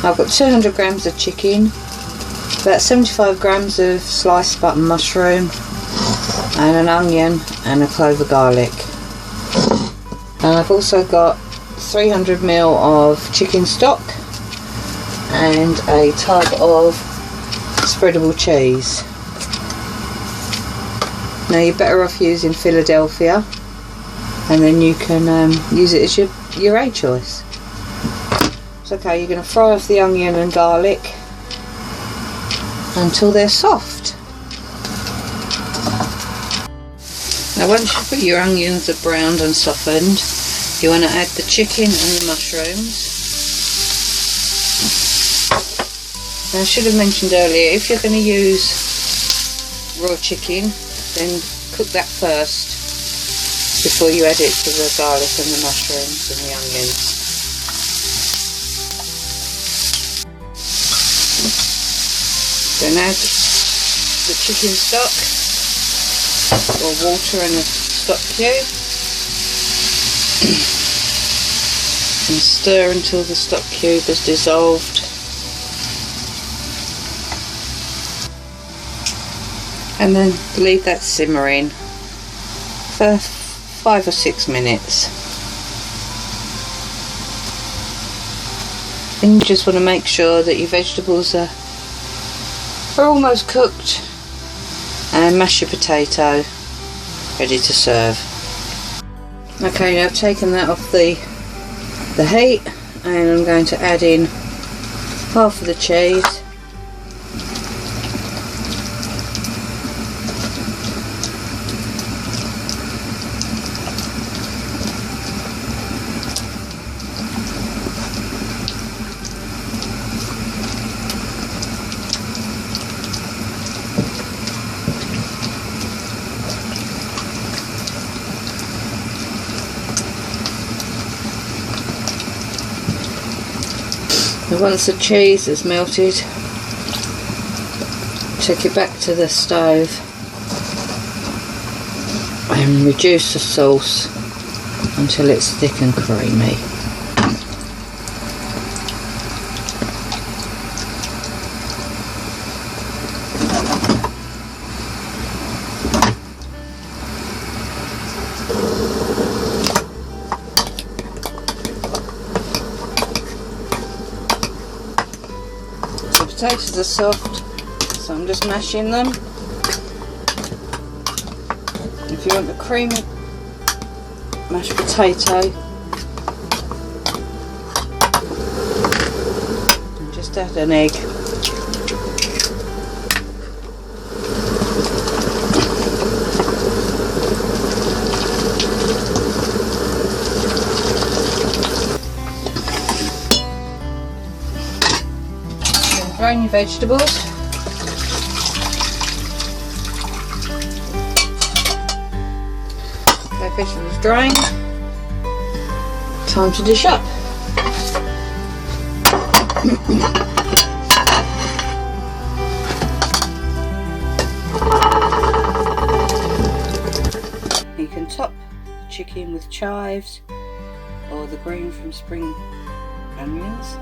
I've got 200 grams of chicken, about 75 grams of sliced button mushroom, and an onion and a clove of garlic. And I've also got 300 ml of chicken stock and a tub of spreadable cheese. Now you're better off using Philadelphia, and then you can use it as your A choice. It's okay, you're going to fry off the onion and garlic until they're soft. Now once your onions are browned and softened, you want to add the chicken and the mushrooms. Now I should have mentioned earlier, if you're going to use raw chicken, then cook that first before you add it to the garlic and the mushrooms and the onions. Then add the chicken stock or water in a stock cube and stir until the stock cube is dissolved. And then leave that simmering for 5 or 6 minutes. And you just want to make sure that your vegetables are almost cooked, and mash your potato ready to serve. Okay, now I've taken that off the heat, and I'm going to add in half of the cheese. And once the cheese is melted, take it back to the stove and reduce the sauce until it's thick and creamy. Potatoes are soft, so I'm just mashing them. If you want a creamy mashed potato, just add an egg. Drain your vegetables. Okay, vegetables drained. Time to dish up. You can top the chicken with chives or the green from spring onions.